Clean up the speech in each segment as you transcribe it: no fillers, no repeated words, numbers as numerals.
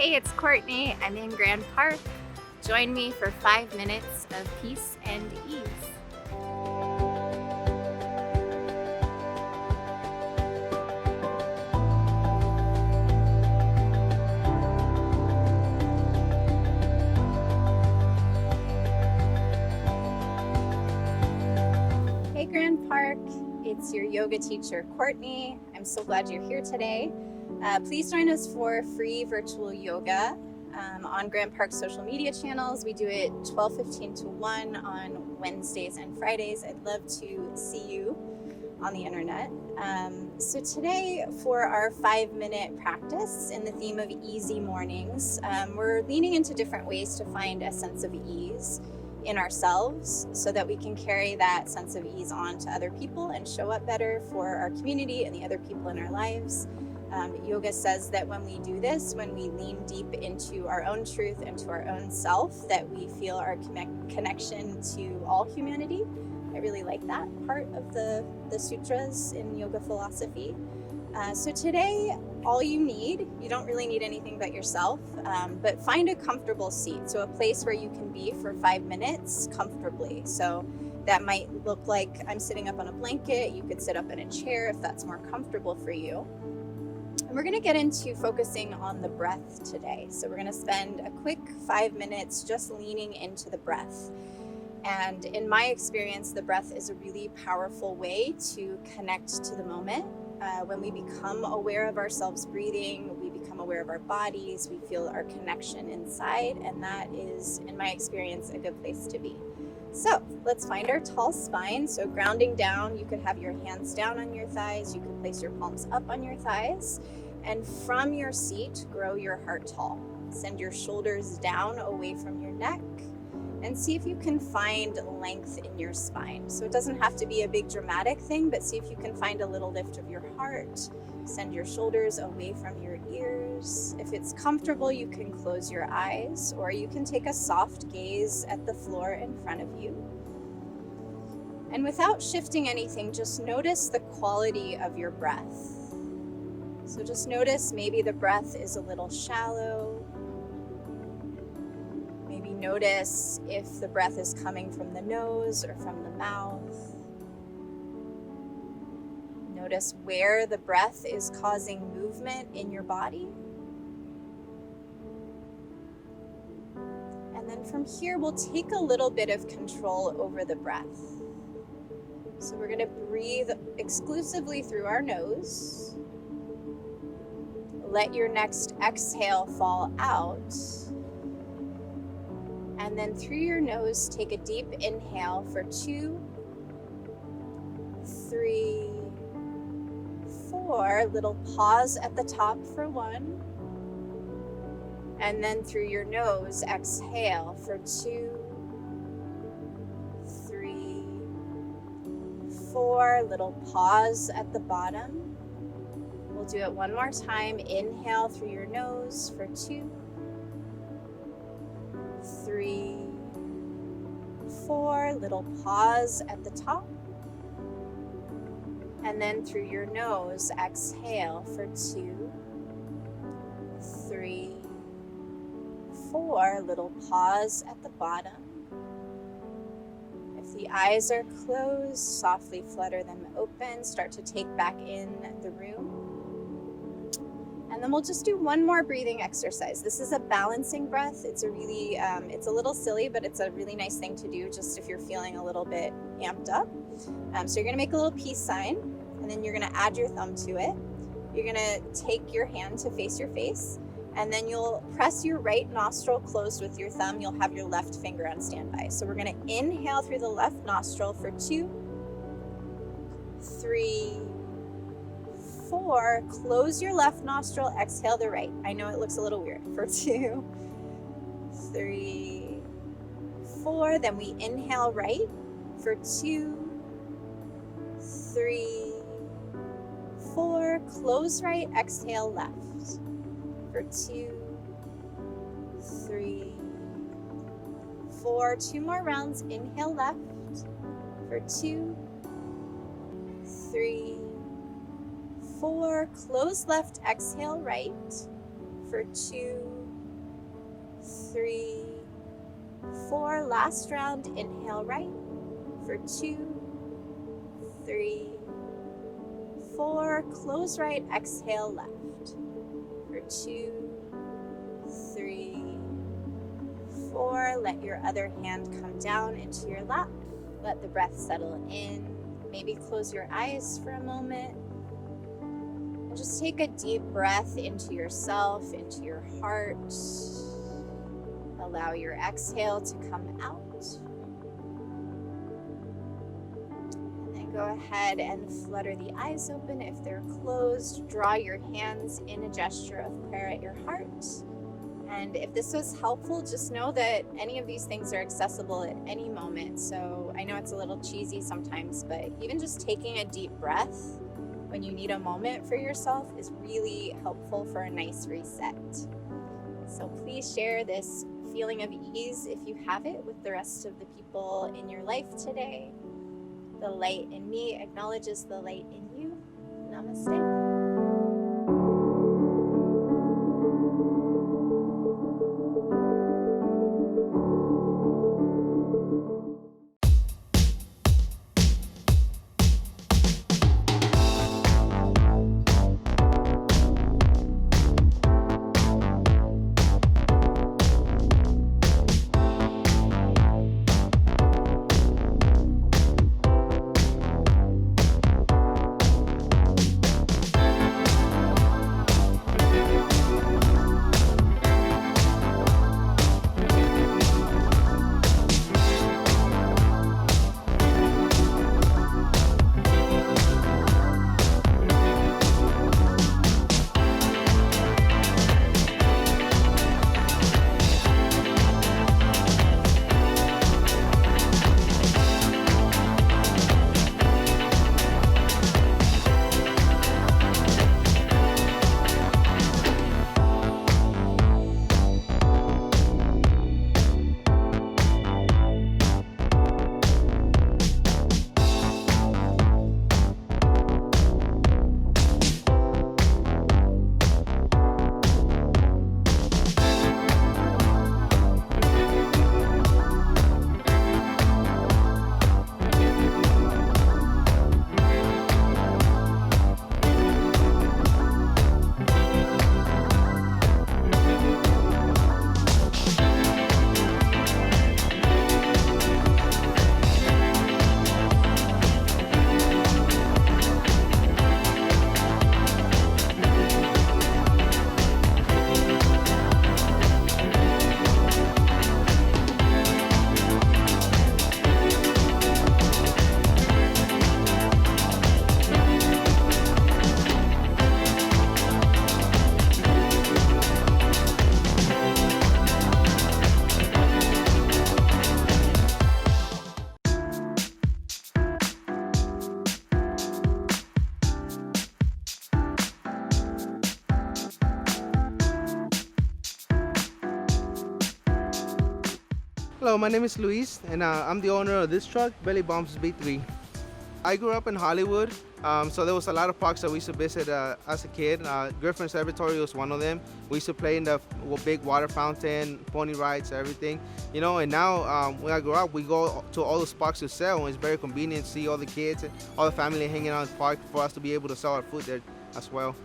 Hey, it's Courtney. I'm in Grand Park. Join me for 5 minutes of peace and ease. Hey, Grand Park. It's your yoga teacher, Courtney. I'm so glad you're here today. Please join us for free virtual yoga on Grand Park's social media channels. We do it 12:15 to 1 on Wednesdays and Fridays. I'd love to see you on the internet. So today for our 5-minute practice in the theme of easy mornings, we're leaning into different ways to find a sense of ease in ourselves so that we can carry that sense of ease on to other people and show up better for our community and the other people in our lives. Yoga says that when we do this, when we lean deep into our own truth and to our own self, that we feel our connection to all humanity. I really like that part of the sutras in yoga philosophy. So today, all you don't really need anything but yourself, but find a comfortable seat. So a place where you can be for 5 minutes comfortably. So that might look like I'm sitting up on a blanket. You could sit up in a chair if that's more comfortable for you. And we're going to get into focusing on the breath today. So we're going to spend a quick 5 minutes just leaning into the breath. And in my experience, the breath is a really powerful way to connect to the moment. When we become aware of ourselves breathing, we become aware of our bodies, we feel our connection inside, and that is, in my experience, a good place to be. So let's find our tall spine. So grounding down, you could have your hands down on your thighs, you could place your palms up on your thighs, and from your seat, grow your heart tall. Send your shoulders down away from your neck, and see if you can find length in your spine. So it doesn't have to be a big dramatic thing, but see if you can find a little lift of your heart. Send your shoulders away from your ears. If it's comfortable, you can close your eyes, or you can take a soft gaze at the floor in front of you. And without shifting anything, just notice the quality of your breath. So just notice maybe the breath is a little shallow. Notice if the breath is coming from the nose or from the mouth. Notice where the breath is causing movement in your body. And then from here, we'll take a little bit of control over the breath. So we're going to breathe exclusively through our nose. Let your next exhale fall out. And then through your nose, take a deep inhale for 2, 3, 4. Little pause at the top for 1. And then through your nose, exhale for 2, 3, 4. Little pause at the bottom. We'll do it one more time. Inhale through your nose for 2, 3, 4. Little pause at the top. And then through your nose, exhale for 2, 3, 4. Little pause at the bottom. If the eyes are closed, softly flutter them open. Start to take back in the room. And then we'll just do one more breathing exercise. This is a balancing breath. It's a really, it's a little silly, but it's a really nice thing to do just if you're feeling a little bit amped up. So you're gonna make a little peace sign, and then you're gonna add your thumb to it. You're gonna take your hand to face your face, and then you'll press your right nostril closed with your thumb. You'll have your left finger on standby. So we're gonna inhale through the left nostril for 2, 3, 4. Close your left nostril, exhale the right. I know it looks a little weird. For 2, 3, 4. Then we inhale right for 2, 3, 4. Close right, exhale left for 2, 3, 4. 2 more rounds. Inhale left for 2, 3, 4. Close left, exhale right for 2, 3, 4. Last round, inhale right for 2, 3, 4. Close right, exhale left for 2, 3, 4. Let your other hand come down into your lap. Let the breath settle in. Maybe close your eyes for a moment. And just take a deep breath into yourself, into your heart. Allow your exhale to come out. And then go ahead and flutter the eyes open if they're closed. Draw your hands in a gesture of prayer at your heart. And if this was helpful, just know that any of these things are accessible at any moment. So I know it's a little cheesy sometimes, but even just taking a deep breath when you need a moment for yourself is really helpful for a nice reset. So please share this feeling of ease, if you have it, with the rest of the people in your life today. The light in me acknowledges the light in you. Namaste. Hello, my name is Luis, and I'm the owner of this truck, Belly Bombz B3. I grew up in Hollywood, so there was a lot of parks that we used to visit as a kid. Griffin Observatory was one of them. We used to play in the big water fountain, pony rides, everything. You know, and now when I grew up, we go to all those parks to sell, and it's very convenient to see all the kids and all the family hanging out in the park for us to be able to sell our food there as well.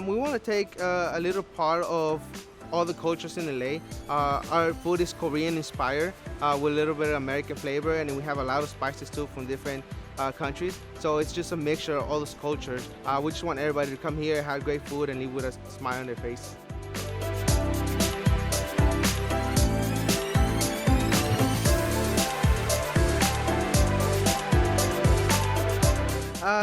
We want to take a little part of all the cultures in LA. Our food is Korean inspired with a little bit of American flavor, and we have a lot of spices too from different countries. So it's just a mixture of all those cultures. We just want everybody to come here, have great food, and leave with a smile on their face.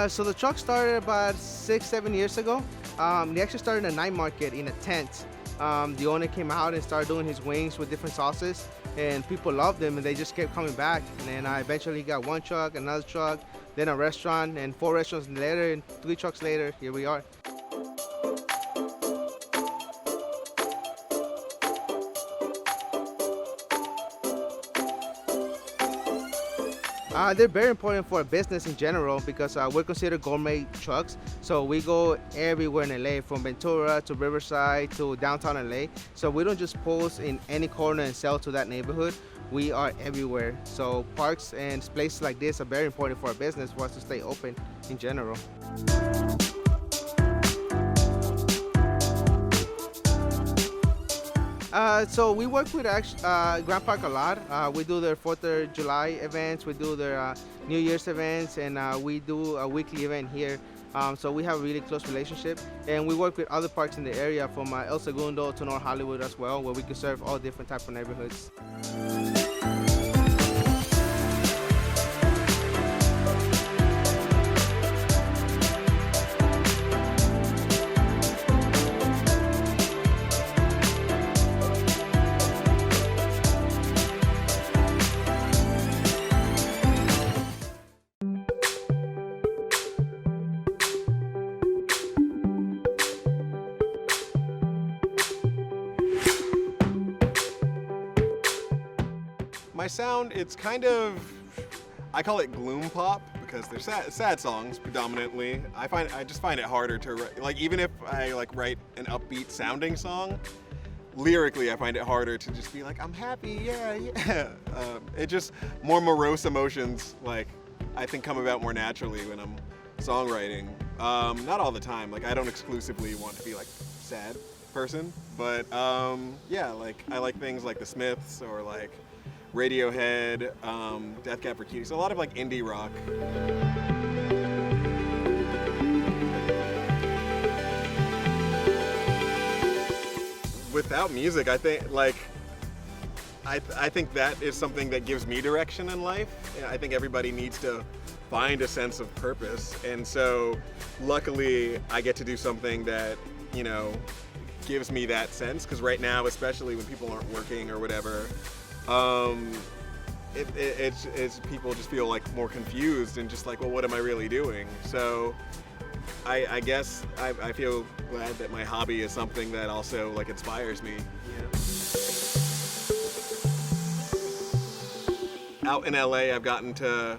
So the truck started about 6-7 years ago. They actually started a night market in a tent. The owner came out and started doing his wings with different sauces, and people loved them, and they just kept coming back. And then I eventually got one truck, another truck, then a restaurant, and 4 restaurants later, and 3 trucks later, here we are. They're very important for a business in general because we're considered gourmet trucks. So we go everywhere in LA, from Ventura to Riverside to downtown LA. So we don't just post in any corner and sell to that neighborhood. We are everywhere. So parks and places like this are very important for our business, for us to stay open in general. So we work with Grand Park a lot. We do their 4th of July events, we do their New Year's events, and we do a weekly event here. So we have a really close relationship, and we work with other parks in the area from El Segundo to North Hollywood as well, where we can serve all different types of neighborhoods. My sound, it's kind of, I call it gloom pop because they're sad songs predominantly. I just find it harder to write, like even if I write an upbeat sounding song, lyrically I find it harder to just be like, I'm happy, yeah. It just, more morose emotions I think come about more naturally when I'm songwriting. Not all the time, I don't exclusively want to be sad person, but yeah, I like things like the Smiths or Radiohead, Death Cab for Cutie, so a lot of indie rock. Without music, I think I think that is something that gives me direction in life. I think everybody needs to find a sense of purpose, and so luckily I get to do something that gives me that sense. Because right now, especially when people aren't working or whatever. It's people just feel more confused and just well, what am I really doing? So I guess I feel glad that my hobby is something that also inspires me. Out in LA, I've gotten to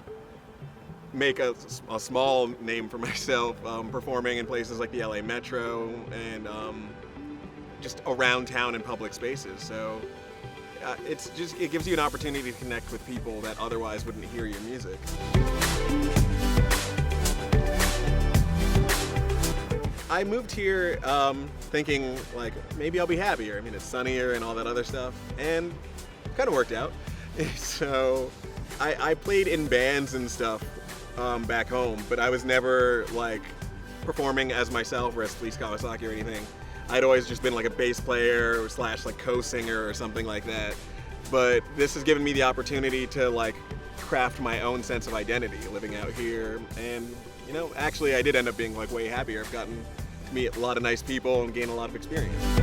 make a small name for myself, performing in places like the LA Metro and just around town in public spaces. So it gives you an opportunity to connect with people that otherwise wouldn't hear your music. I moved here thinking maybe I'll be happier. I mean, it's sunnier and all that other stuff, and kind of worked out. So I played in bands and stuff back home, but I was never performing as myself or as Fleece Kawasaki or anything. I'd always just been a bass player / co-singer or something like that. But this has given me the opportunity to craft my own sense of identity living out here. And actually I did end up being way happier. I've gotten to meet a lot of nice people and gain a lot of experience.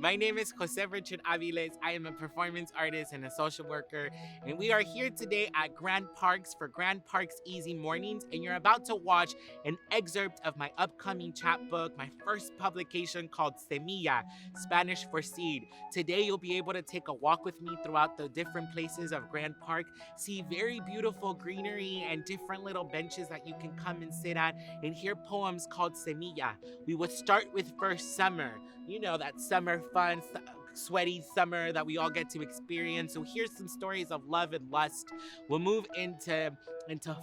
My name is Richard Aviles. I am a performance artist and a social worker, and we are here today at Grand Parks for Grand Parks Easy Mornings, and you're about to watch an excerpt of my upcoming chapbook, my first publication called Semillas, Spanish for seed. Today you'll be able to take a walk with me throughout the different places of Grand Park, see very beautiful greenery and different little benches that you can come and sit at, and hear poems called Semillas. We would start with first summer. You know, that summer fun, sweaty summer that we all get to experience. So here's some stories of love and lust. We'll move into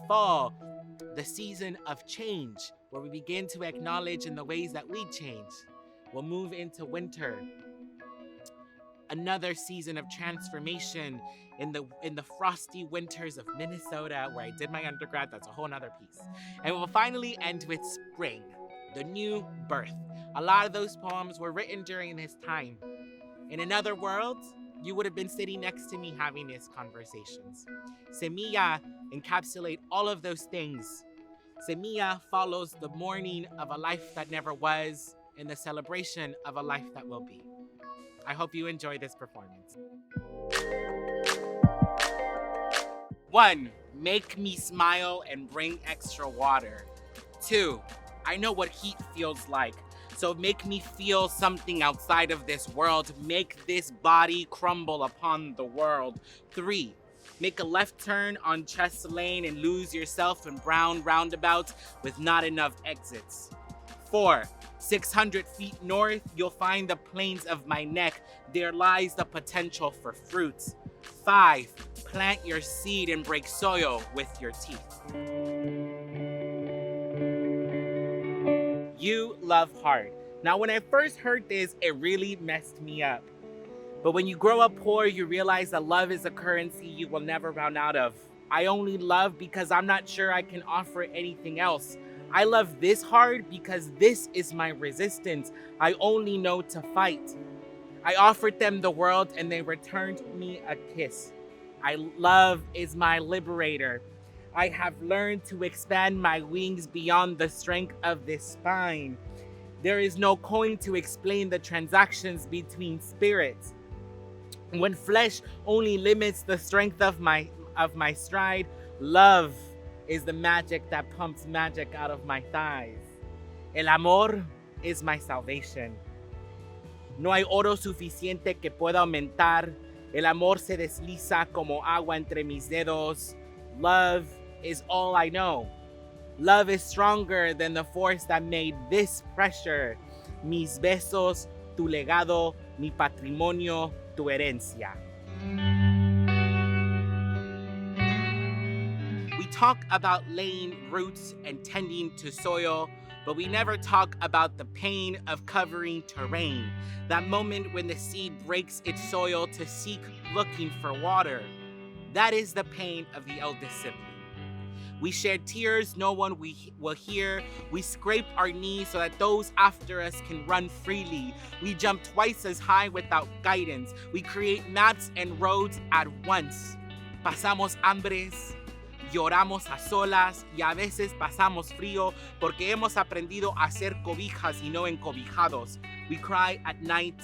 fall, the season of change, where we begin to acknowledge in the ways that we change. We'll move into winter, another season of transformation in the frosty winters of Minnesota, where I did my undergrad. That's a whole nother piece. And we'll finally end with spring, the new birth. A lot of those poems were written during this time. In another world, you would have been sitting next to me having these conversations. Semilla encapsulate all of those things. Semilla follows the mourning of a life that never was and the celebration of a life that will be. I hope you enjoy this performance. 1, make me smile and bring extra water. 2, I know what heat feels like. So make me feel something outside of this world. Make this body crumble upon the world. 3, make a left turn on Chess Lane and lose yourself in brown roundabouts with not enough exits. 4, 600 feet north, you'll find the plains of my neck. There lies the potential for fruits. 5, plant your seed and break soil with your teeth. You love hard. Now, when I first heard this, it really messed me up. But when you grow up poor, you realize that love is a currency you will never run out of. I only love because I'm not sure I can offer anything else. I love this hard because this is my resistance. I only know to fight. I offered them the world and they returned me a kiss. Love is my liberator. I have learned to expand my wings beyond the strength of this spine. There is no coin to explain the transactions between spirits. When flesh only limits the strength of my stride, love is the magic that pumps magic out of my thighs. El amor is my salvation. No hay oro suficiente que pueda aumentar. El amor se desliza como agua entre mis dedos. Love is all I know. Love is stronger than the force that made this pressure. Mis besos, tu legado, mi patrimonio, tu herencia. We talk about laying roots and tending to soil, but we never talk about the pain of covering terrain. That moment when the seed breaks its soil to seek looking for water. That is the pain of the eldest sibling. We shed tears no one will hear. We scrape our knees so that those after us can run freely. We jump twice as high without guidance. We create maps and roads at once. Pasamos hambres, lloramos a solas y a veces pasamos frío porque hemos aprendido a ser cobijas y no encobijados. We cry at night,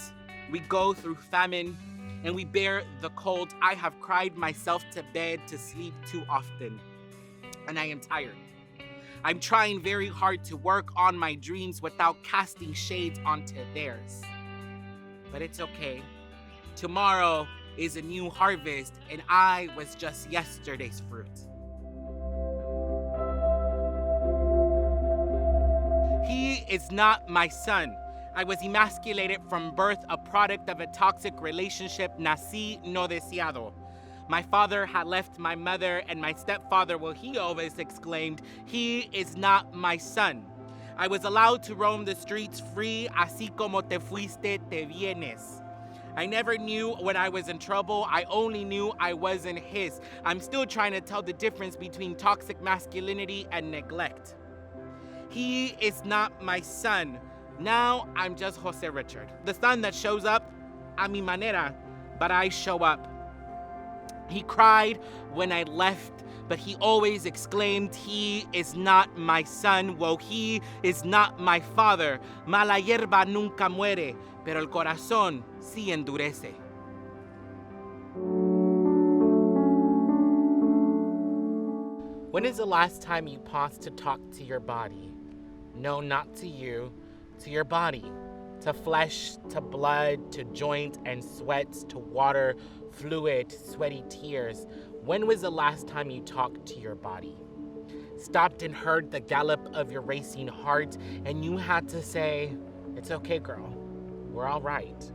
we go through famine, and we bear the cold. I have cried myself to bed to sleep too often. And I am tired. I'm trying very hard to work on my dreams without casting shades onto theirs. But it's okay. Tomorrow is a new harvest, and I was just yesterday's fruit. He is not my son. I was emasculated from birth, a product of a toxic relationship, nací no deseado. My father had left my mother and my stepfather, well, he always exclaimed, he is not my son. I was allowed to roam the streets free, así como te fuiste, te vienes. I never knew when I was in trouble. I only knew I wasn't his. I'm still trying to tell the difference between toxic masculinity and neglect. He is not my son. Now I'm just Jose Richard, the son that shows up a mi manera, but I show up. He cried when I left, but he always exclaimed, he is not my son, whoa, he is not my father. Mala hierba nunca muere, pero el corazón sí endurece. When is the last time you paused to talk to your body? No, not to you, to your body. To flesh, to blood, to joint and sweat, to water, fluid, sweaty tears. When was the last time you talked to your body? Stopped and heard the gallop of your racing heart, and you had to say, it's okay, girl. We're all right.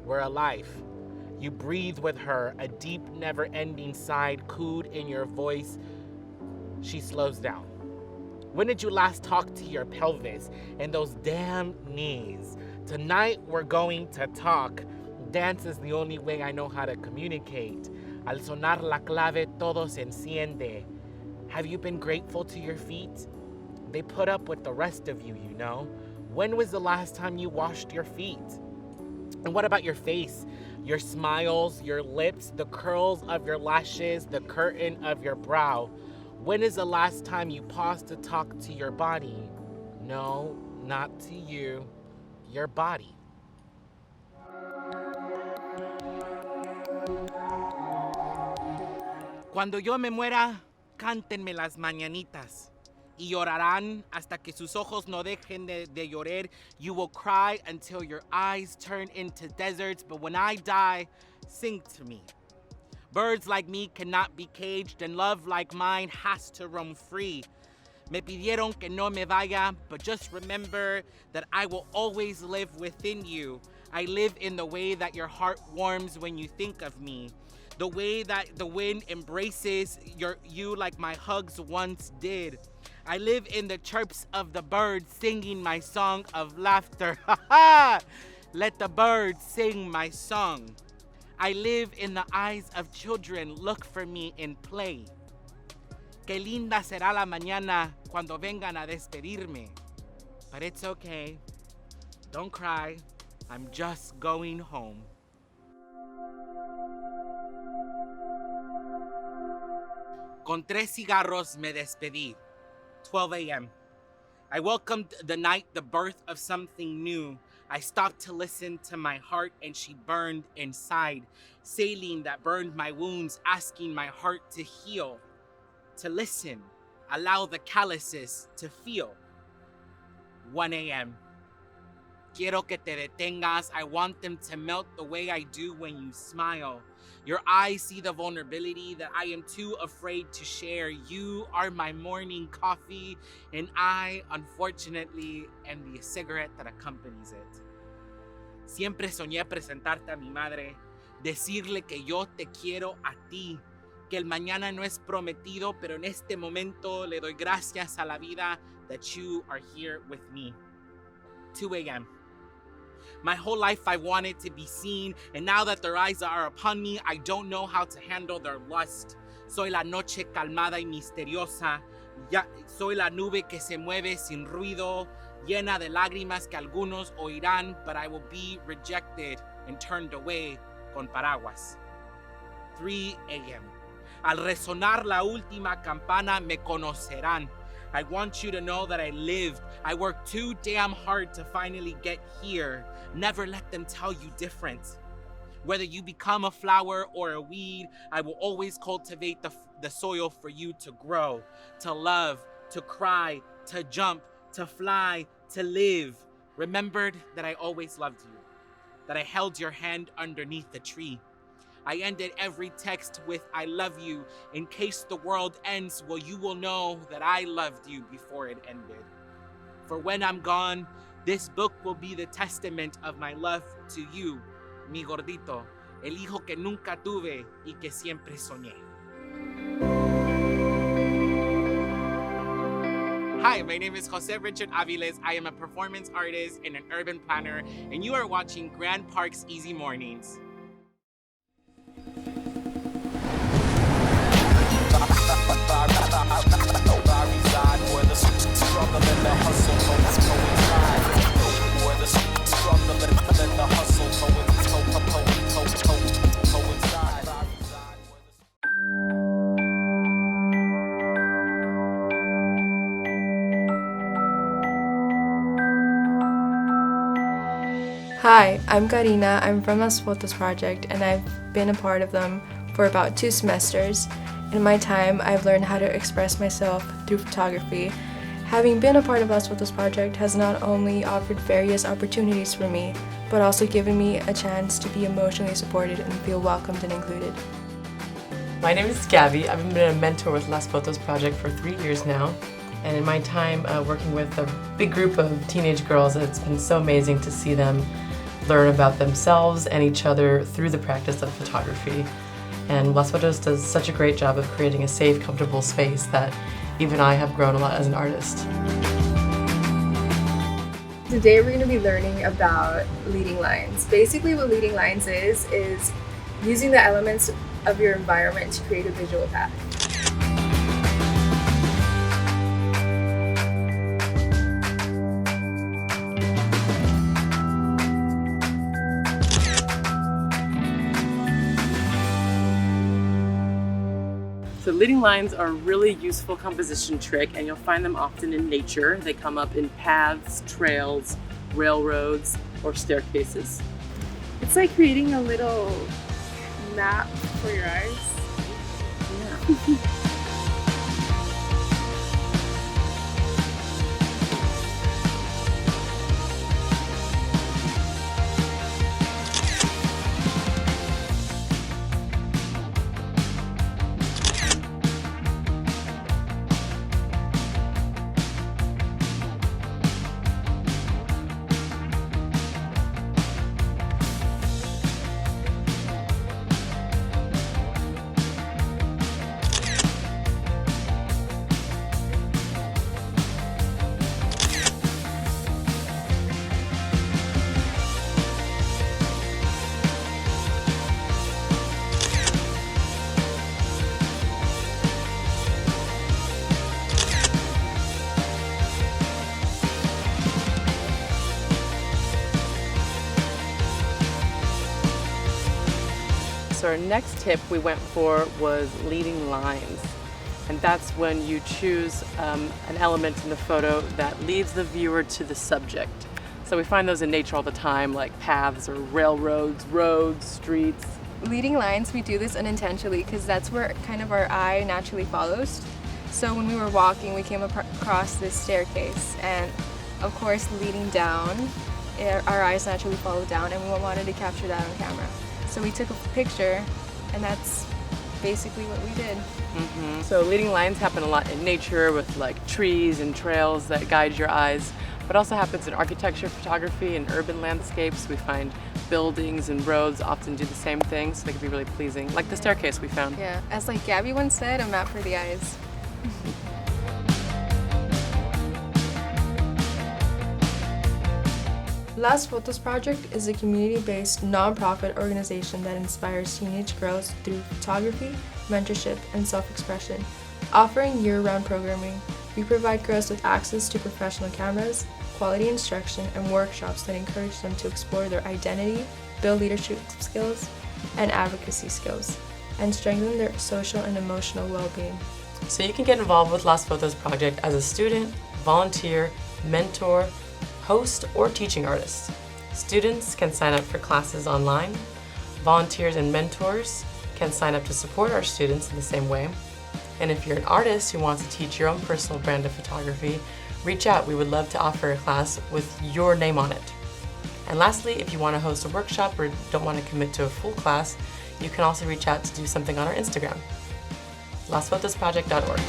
We're alive. You breathe with her, a deep, never-ending sigh cooed in your voice. She slows down. When did you last talk to your pelvis and those damn knees? Tonight we're going to talk. Dance is the only way I know how to communicate. Al sonar la clave todo se enciende. Have you been grateful to your feet? They put up with the rest of you, you know. When was the last time you washed your feet? And what about your face? Your smiles, your lips, the curls of your lashes, the curtain of your brow. When is the last time you paused to talk to your body? No, not to you, your body. Cuando yo me muera, cántenme las mañanitas y llorarán hasta que sus ojos no dejen de llorar. You will cry until your eyes turn into deserts, but when I die, sing to me. Birds like me cannot be caged, and love like mine has to roam free. Me pidieron que no me vaya, but just remember that I will always live within you. I live in the way that your heart warms when you think of me. The way that the wind embraces you like my hugs once did. I live in the chirps of the birds singing my song of laughter. Ha ha! Let the birds sing my song. I live in the eyes of children, look for me in play. Qué linda será la mañana cuando vengan a despedirme. But it's okay, don't cry, I'm just going home. Con 3 cigarros me despedí. 12 a.m. I welcomed the night, the birth of something new. I stopped to listen to my heart and she burned inside. Saline that burned my wounds, asking my heart to heal, to listen, allow the calluses to feel. 1 a.m. Quiero que te detengas. I want them to melt the way I do when you smile. Your eyes see the vulnerability that I am too afraid to share. You are my morning coffee, and I, unfortunately, am the cigarette that accompanies it. Siempre soñé presentarte a mi madre, decirle que yo te quiero a ti, que el mañana no es prometido, pero en este momento le doy gracias a la vida that you are here with me. 2 a.m. My whole life I wanted to be seen, and now that their eyes are upon me, I don't know how to handle their lust. Soy la noche calmada y misteriosa, soy la nube que se mueve sin ruido, llena de lágrimas que algunos oirán, but I will be rejected and turned away con paraguas. 3 a.m. Al resonar la última campana me conocerán. I want you to know that I lived. I worked too damn hard to finally get here. Never let them tell you different. Whether you become a flower or a weed, I will always cultivate the soil for you to grow, to love, to cry, to jump, to fly, to live. Remembered that I always loved you, that I held your hand underneath the tree. I ended every text with I love you. In case the world ends, well, you will know that I loved you before it ended. For when I'm gone, this book will be the testament of my love to you, mi gordito, el hijo que nunca tuve y que siempre soñé. Hi, my name is Jose Richard Aviles. I am a performance artist and an urban planner, and you are watching Grand Park's Easy Mornings. Hi, I'm Karina. I'm from the Fotos Project, and I've been a part of them for about 2 semesters. In my time, I've learned how to express myself through photography. Having been a part of the Fotos Project has not only offered various opportunities for me, but also given me a chance to be emotionally supported and feel welcomed and included. My name is Gabby. I've been a mentor with Las Fotos Project for 3 years now. And in my time working with a big group of teenage girls, it's been so amazing to see them learn about themselves and each other through the practice of photography. And Las Fotos does such a great job of creating a safe, comfortable space that even I have grown a lot as an artist. Today we're going to be learning about leading lines. Basically what leading lines is using the elements of your environment to create a visual path. So leading lines are a really useful composition trick, and you'll find them often in nature. They come up in paths, trails, railroads, or staircases. It's like creating a little map for your eyes. Yeah. So our next tip we went for was leading lines. And that's when you choose an element in the photo that leads the viewer to the subject. So we find those in nature all the time, like paths or railroads, roads, streets. Leading lines, we do this unintentionally because that's where kind of our eye naturally follows. So when we were walking, we came across this staircase, and of course leading down, our eyes naturally follow down, and we wanted to capture that on camera. So we took a picture, and that's basically what we did. So leading lines happen a lot in nature with like trees and trails that guide your eyes, but also happens in architecture, photography, and urban landscapes. We find buildings and roads often do the same thing, so they can be really pleasing, like the staircase we found. Yeah, as like Gabby once said, a map for the eyes. Las Fotos Project is a community-based non-profit organization that inspires teenage girls through photography, mentorship, and self-expression. Offering year-round programming, we provide girls with access to professional cameras, quality instruction, and workshops that encourage them to explore their identity, build leadership skills, and advocacy skills, and strengthen their social and emotional well-being. So you can get involved with Las Fotos Project as a student, volunteer, mentor, host, or teaching artist. Students can sign up for classes online. Volunteers and mentors can sign up to support our students in the same way. And if you're an artist who wants to teach your own personal brand of photography, reach out. We would love to offer a class with your name on it. And lastly, if you want to host a workshop or don't want to commit to a full class, you can also reach out to do something on our Instagram, lasfotosproject.org.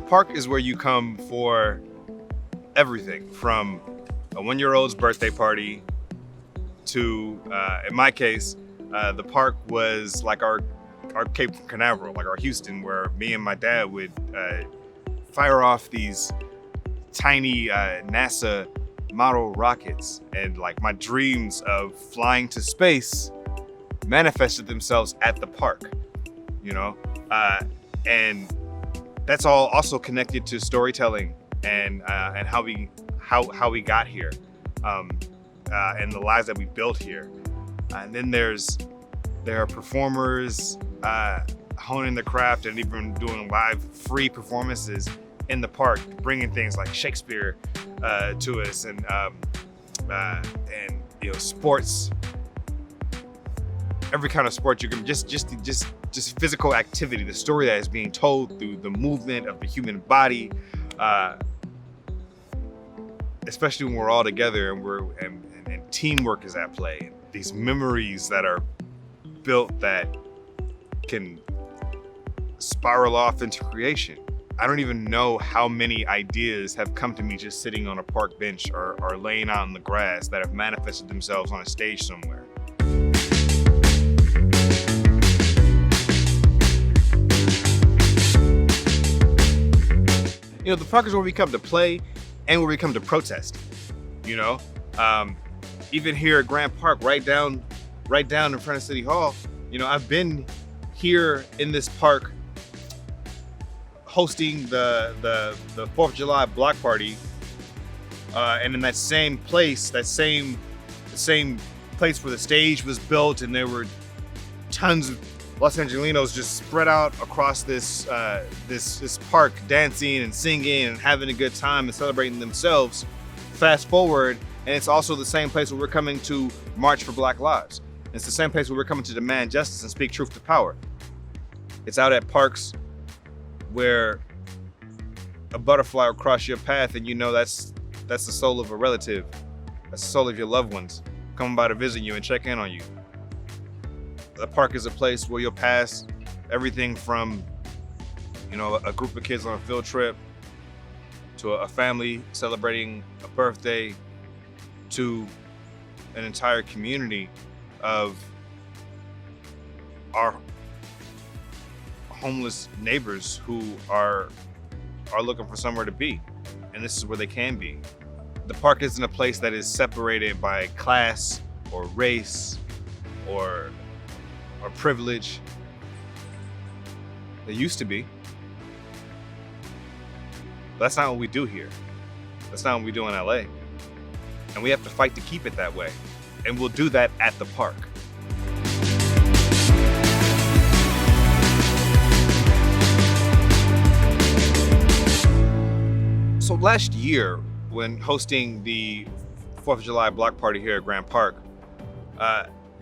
Park is where you come for everything from a 1-year-old's birthday party to, in my case, the park was like our Cape Canaveral, like our Houston, where me and my dad would fire off these tiny NASA model rockets, and like my dreams of flying to space manifested themselves at the park, you know, and that's all also connected to storytelling and how we got here, and the lives that we built here. And then there are performers honing the craft and even doing live free performances in the park, bringing things like Shakespeare to us, and you know, sports, every kind of sport you can, just physical activity, the story that is being told through the movement of the human body, especially when we're all together and teamwork is at play. These memories that are built that can spiral off into creation. I don't even know how many ideas have come to me just sitting on a park bench or laying out in the grass that have manifested themselves on a stage somewhere. You know, the park is where we come to play and where we come to protest, you know? Even here at Grant Park, right down in front of City Hall, you know, I've been here in this park hosting the 4th of July block party, and in that same place, the same place where the stage was built, and there were tons of Los Angelinos just spread out across this park, dancing and singing and having a good time and celebrating themselves. Fast forward, and it's also the same place where we're coming to march for Black Lives. It's the same place where we're coming to demand justice and speak truth to power. It's out at parks where a butterfly will cross your path and you know that's the soul of a relative. That's the soul of your loved ones coming by to visit you and check in on you. The park is a place where you'll pass everything from, you know, a group of kids on a field trip to a family celebrating a birthday to an entire community of our homeless neighbors who are looking for somewhere to be, and this is where they can be. The park isn't a place that is separated by class or race or privilege. It used to be. But that's not what we do here. That's not what we do in LA. And we have to fight to keep it that way. And we'll do that at the park. So last year, when hosting the 4th of July block party here at Grant Park,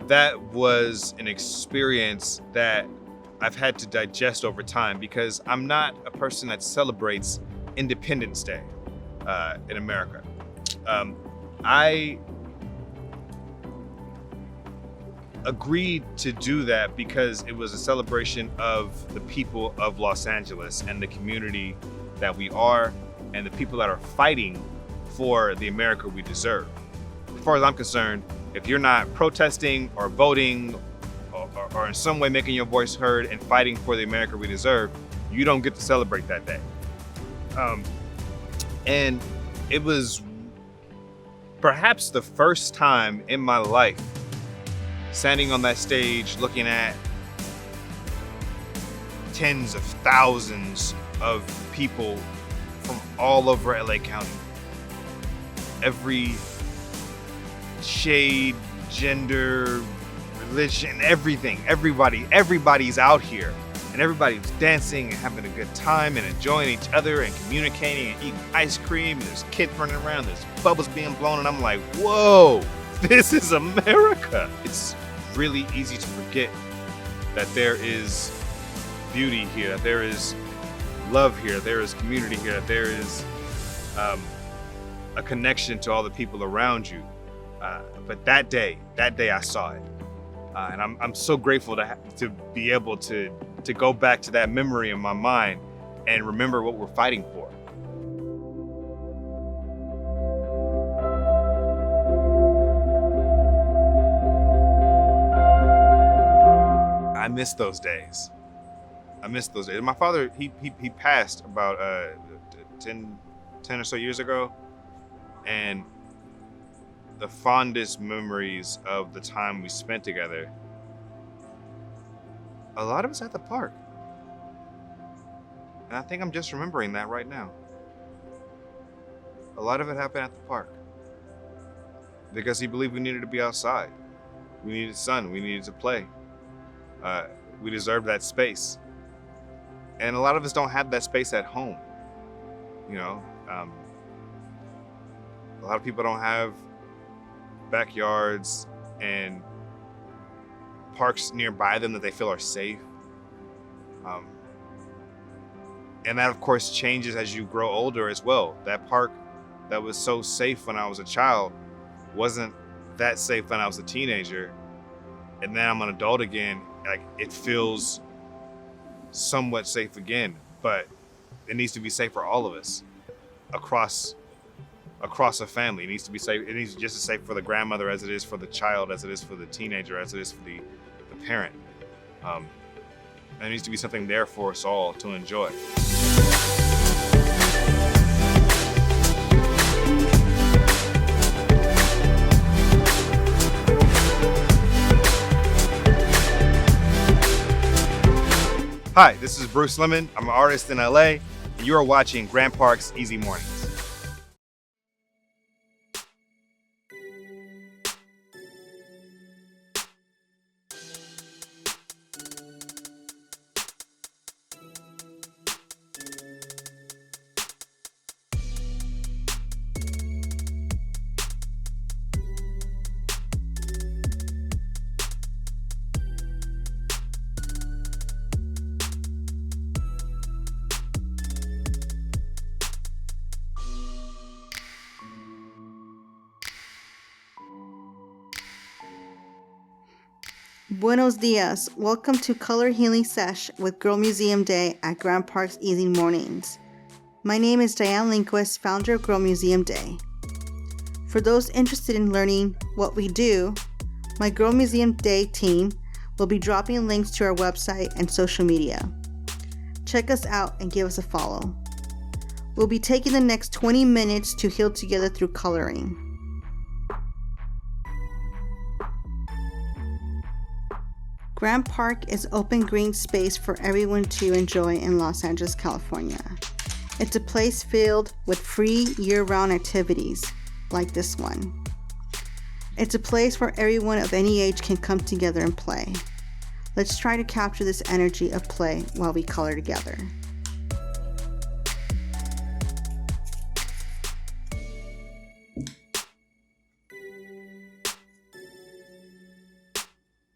that was an experience that I've had to digest over time, because I'm not a person that celebrates Independence Day in America. I agreed to do that because it was a celebration of the people of Los Angeles and the community that we are, and the people that are fighting for the America we deserve. As far as I'm concerned, if you're not protesting or voting or in some way making your voice heard and fighting for the America we deserve, you don't get to celebrate that day. And it was perhaps the first time in my life standing on that stage looking at tens of thousands of people from all over LA County. Every shade, gender, religion, everything, everybody's out here, and everybody's dancing and having a good time and enjoying each other and communicating and eating ice cream. And there's kids running around, there's bubbles being blown, and I'm like, whoa, this is America. It's really easy to forget that there is beauty here, that there is love here, there is community here, that there is a connection to all the people around you. But that day I saw it. And I'm so grateful to be able to go back to that memory in my mind and remember what we're fighting for. miss those days. I miss those days. My father, he passed about 10 or so years ago, and the fondest memories of the time we spent together, a lot of it's at the park. And I think I'm just remembering that right now. A lot of it happened at the park. Because he believed we needed to be outside. We needed sun, we needed to play. We deserved that space. And a lot of us don't have that space at home. You know, a lot of people don't have backyards and parks nearby them that they feel are safe. And that of course changes as you grow older as well. That park that was so safe when I was a child wasn't that safe when I was a teenager. And then I'm an adult again, like it feels somewhat safe again, but it needs to be safe for all of us across a family. It needs to be safe. It needs to be just as safe for the grandmother as it is for the child, as it is for the teenager, as it is for the parent. And it needs to be something there for us all to enjoy. Hi, this is Bruce Lemon. I'm an artist in LA, and you are watching Grand Park's Easy Mornings. Buenos dias. Welcome to Color Healing Sesh with Gurl Museum Day at Grand Park's Easy Mornings. My name is Diane Lindquist, founder of Gurl Museum Day. For those interested in learning what we do, my Gurl Museum Day team will be dropping links to our website and social media. Check us out and give us a follow. We'll be taking the next 20 minutes to heal together through coloring. Grand Park is open green space for everyone to enjoy in Los Angeles, California. It's a place filled with free year-round activities like this one. It's a place where everyone of any age can come together and play. Let's try to capture this energy of play while we color together.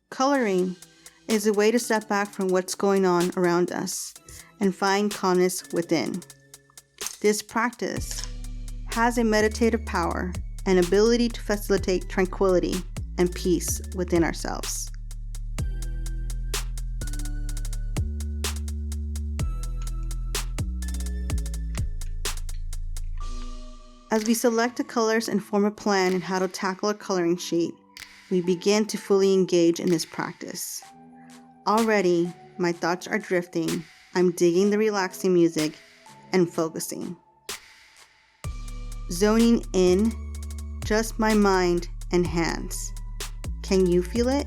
Coloring is a way to step back from what's going on around us and find calmness within. This practice has a meditative power and ability to facilitate tranquility and peace within ourselves. As we select the colors and form a plan on how to tackle a coloring sheet, we begin to fully engage in this practice. Already, my thoughts are drifting. I'm digging the relaxing music and focusing. Zoning in, just my mind and hands. Can you feel it?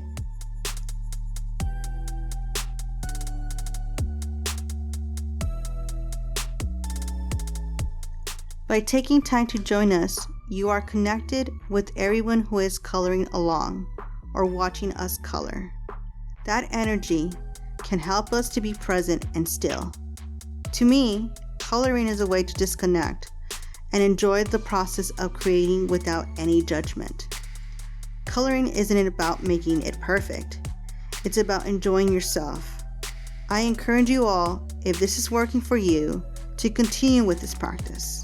By taking time to join us, you are connected with everyone who is coloring along or watching us color. That energy can help us to be present and still. To me, coloring is a way to disconnect and enjoy the process of creating without any judgment. Coloring isn't about making it perfect. It's about enjoying yourself. I encourage you all, if this is working for you, to continue with this practice.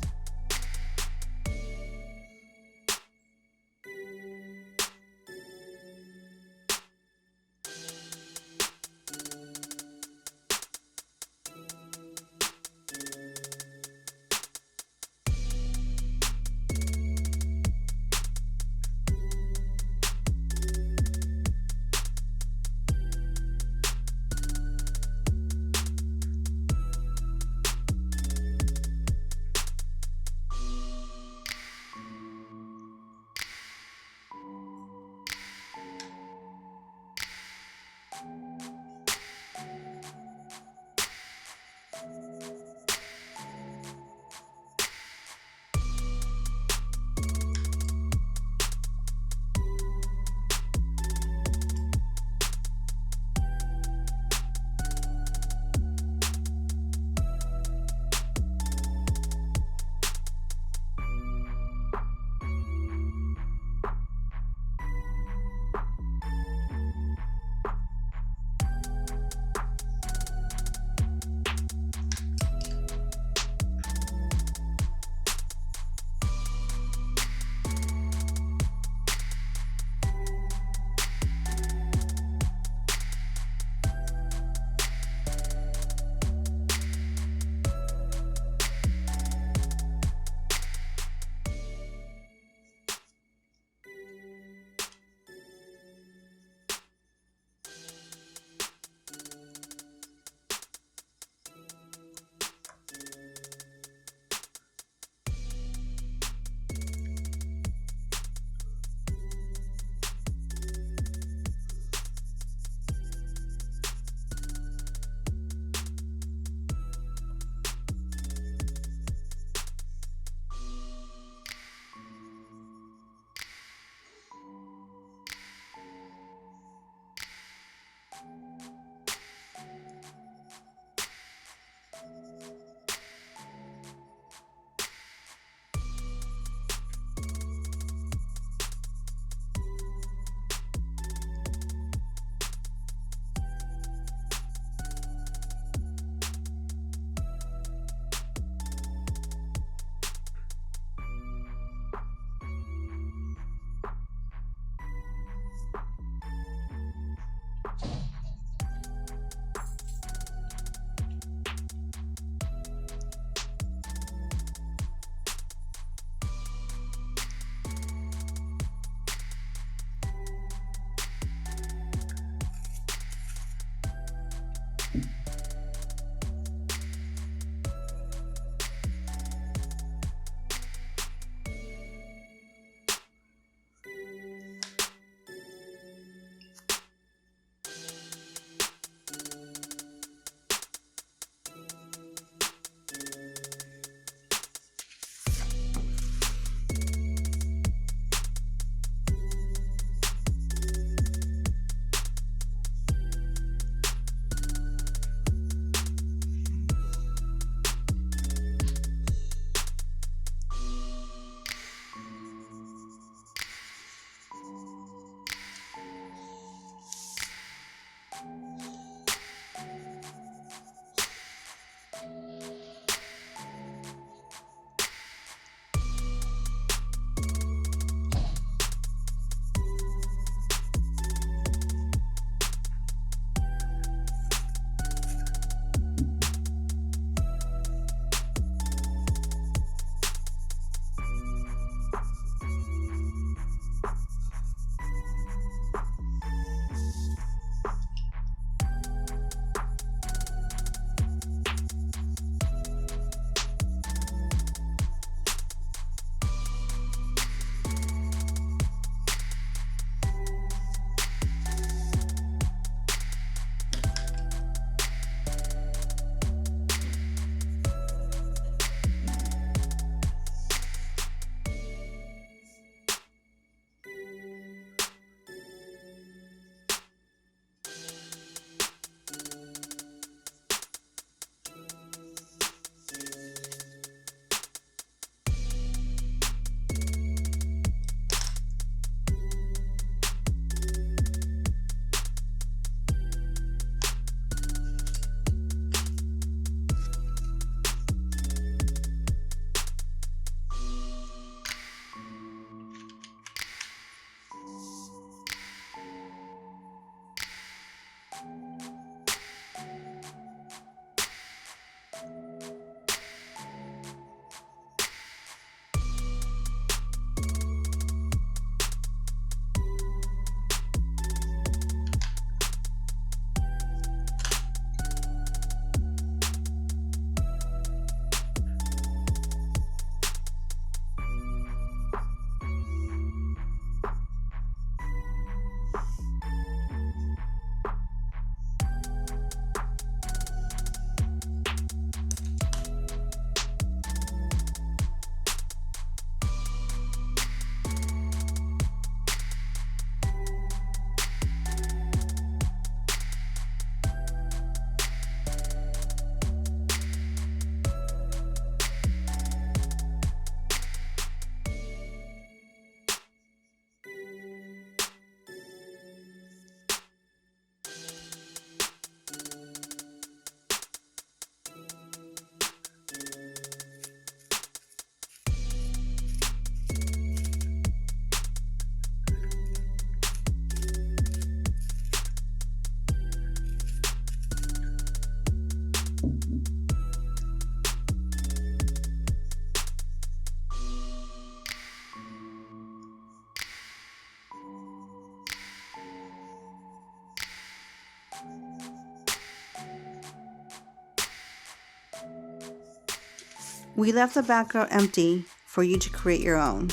We left the background empty for you to create your own.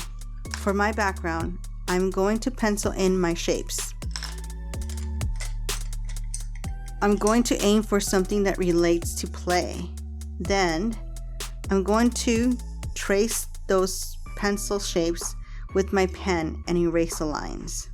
For my background, I'm going to pencil in my shapes. I'm going to aim for something that relates to play. Then, I'm going to trace those pencil shapes with my pen and erase the lines.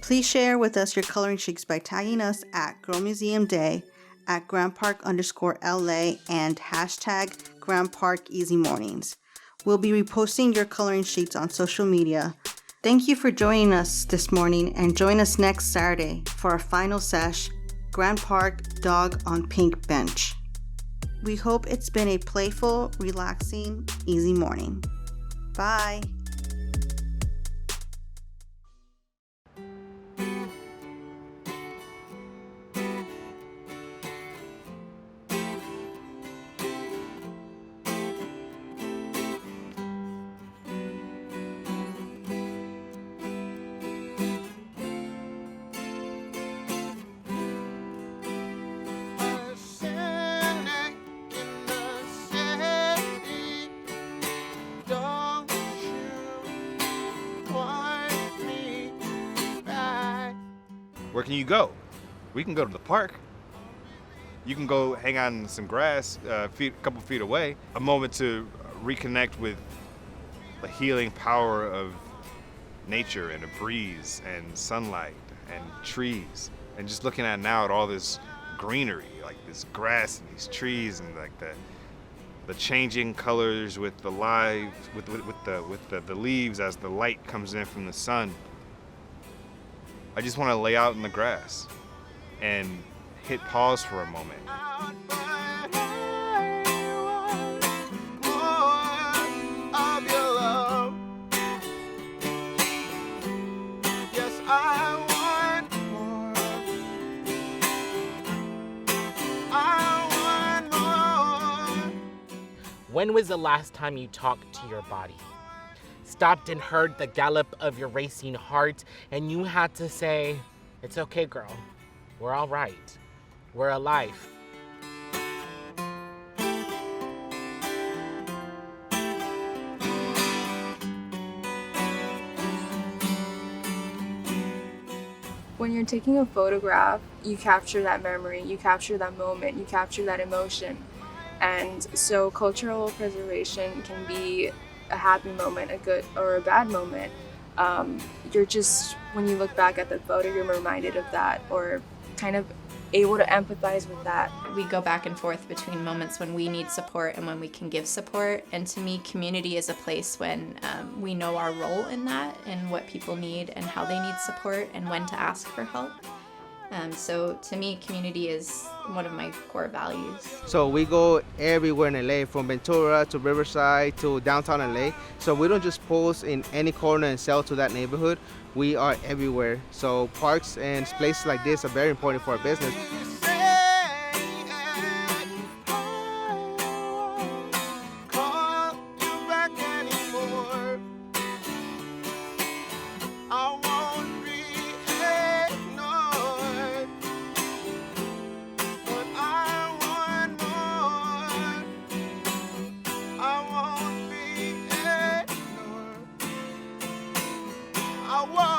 Please share with us your coloring sheets by tagging us at Gurl Museum Day, at GrandPark_LA, and hashtag GrandParkEasyMornings. We'll be reposting your coloring sheets on social media. Thank you for joining us this morning, and join us next Saturday for our final sesh, Grand Park Dog on Pink Bench. We hope it's been a playful, relaxing, easy morning. Bye. Where can you go? We can go to the park. You can go hang out in some grass a couple feet away. A moment to reconnect with the healing power of nature and a breeze and sunlight and trees. And just looking at now at all this greenery, like this grass and these trees and like the changing colors with the the leaves as the light comes in from the sun. I just want to lay out in the grass and hit pause for a moment. When was the last time you talked to your body? Stopped and heard the gallop of your racing heart, and you had to say, "It's okay, girl. We're all right. We're alive." When you're taking a photograph, you capture that memory, you capture that moment, you capture that emotion. And so cultural preservation can be a happy moment, a good or a bad moment. You're just, when you look back at the photo, you're reminded of that, or kind of able to empathize with that. We go back and forth between moments when we need support and when we can give support. And to me, community is a place when we know our role in that and what people need and how they need support and when to ask for help. So to me, community is one of my core values. So we go everywhere in LA, from Ventura to Riverside to downtown LA. So we don't just post in any corner and sell to that neighborhood. We are everywhere. So parks and places like this are very important for our business. I want